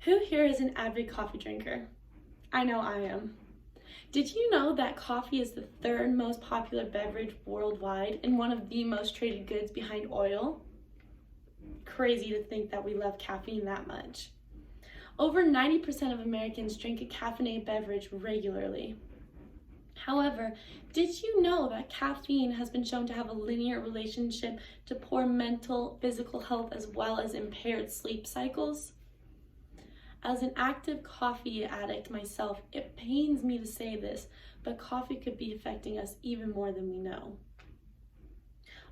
Who here is an avid coffee drinker? I know I am. Did you know that coffee is the third most popular beverage worldwide and one of the most traded goods behind oil? Crazy to think that we love caffeine that much. Over 90% of Americans drink a caffeinated beverage regularly. However, did you know that caffeine has been shown to have a linear relationship to poor mental, physical health as well as impaired sleep cycles? As an active coffee addict myself, it pains me to say this, but coffee could be affecting us even more than we know.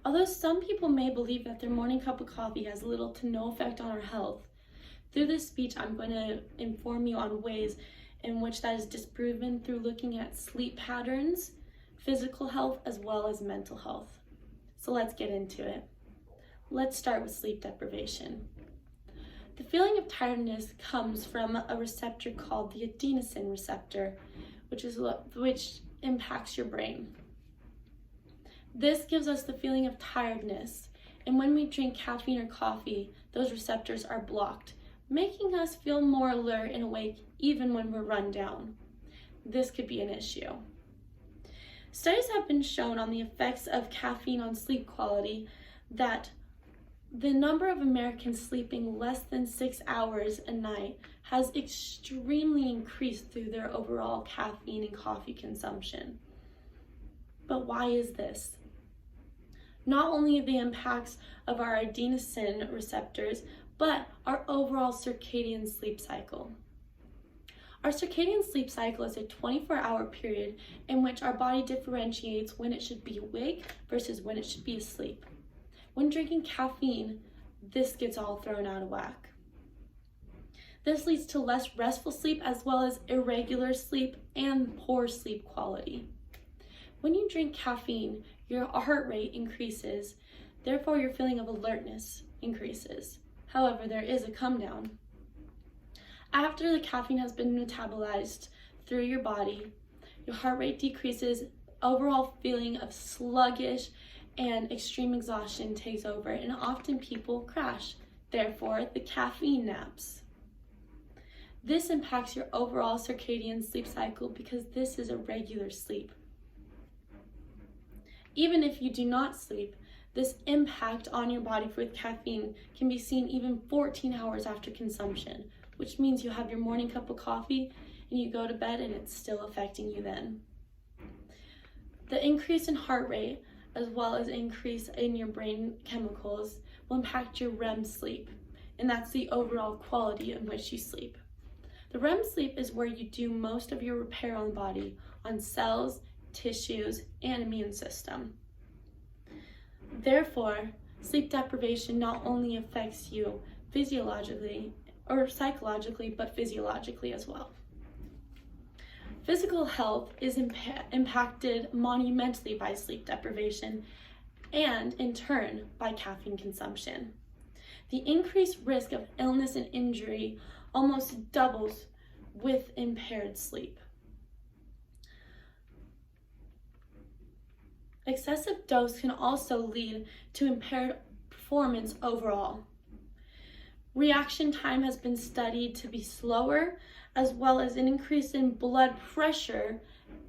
Although some people may believe that their morning cup of coffee has little to no effect on our health, through this speech I'm going to inform you on ways in which that is disproven through looking at sleep patterns, physical health, as well as mental health. So let's get into it. Let's start with sleep deprivation. The feeling of tiredness comes from a receptor called the adenosine receptor, which impacts your brain. This gives us the feeling of tiredness, and when we drink caffeine or coffee, those receptors are blocked, making us feel more alert and awake even when we're run down. This could be an issue. Studies have been shown on the effects of caffeine on sleep quality that the number of Americans sleeping less than 6 hours a night has extremely increased through their overall caffeine and coffee consumption. But why is this? Not only the impacts of our adenosine receptors, but our overall circadian sleep cycle. Our circadian sleep cycle is a 24-hour period in which our body differentiates when it should be awake versus when it should be asleep. When drinking caffeine, this gets all thrown out of whack. This leads to less restful sleep as well as irregular sleep and poor sleep quality. When you drink caffeine, your heart rate increases, therefore your feeling of alertness increases. However, there is a come down. After the caffeine has been metabolized through your body, your heart rate decreases, overall feeling of sluggish and extreme exhaustion takes over, and often people crash. Therefore, the caffeine naps. This impacts your overall circadian sleep cycle because this is a regular sleep. Even if you do not sleep, this impact on your body with caffeine can be seen even 14 hours after consumption, which means you have your morning cup of coffee and you go to bed and it's still affecting you then. The increase in heart rate as well as increase in your brain chemicals will impact your REM sleep, and that's the overall quality in which you sleep. The REM sleep is where you do most of your repair on the body, on cells, tissues, and immune system. Therefore, sleep deprivation not only affects you physiologically or psychologically, but physiologically as well. Physical health is impacted monumentally by sleep deprivation and, in turn, by caffeine consumption. The increased risk of illness and injury almost doubles with impaired sleep. Excessive dose can also lead to impaired performance overall. Reaction time has been studied to be slower, as well as an increase in blood pressure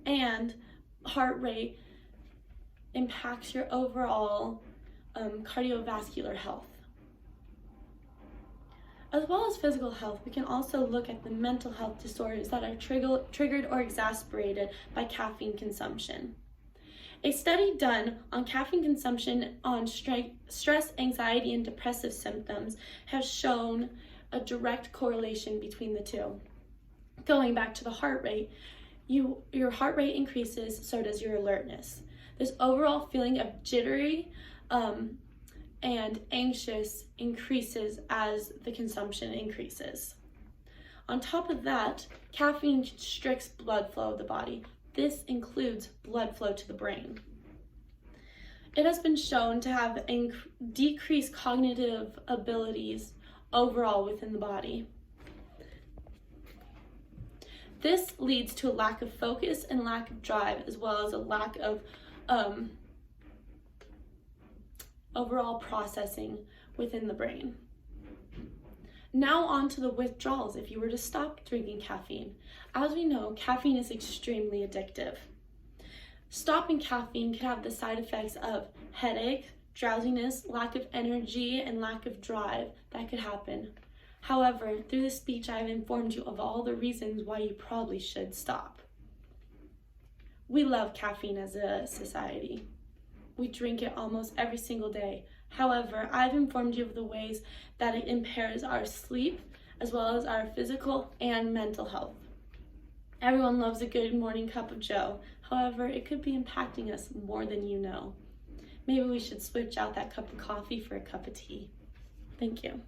and heart rate impacts your overall cardiovascular health. As well as physical health, we can also look at the mental health disorders that are triggered or exacerbated by caffeine consumption. A study done on caffeine consumption on stress, anxiety, and depressive symptoms has shown a direct correlation between the two. Going back to the heart rate, your heart rate increases, so does your alertness. This overall feeling of jittery and anxious increases as the consumption increases. On top of that, caffeine constricts blood flow of the body. This includes blood flow to the brain. It has been shown to have decreased cognitive abilities overall within the body. This leads to a lack of focus and lack of drive, as well as a lack of overall processing within the brain. Now on to the withdrawals if you were to stop drinking caffeine. As we know, caffeine is extremely addictive. Stopping caffeine can have the side effects of headache, drowsiness, lack of energy, and lack of drive that could happen. However, through this speech, I have informed you of all the reasons why you probably should stop. We love caffeine as a society. We drink it almost every single day. However, I've informed you of the ways that it impairs our sleep, as well as our physical and mental health. Everyone loves a good morning cup of joe. However, it could be impacting us more than you know. Maybe we should switch out that cup of coffee for a cup of tea. Thank you.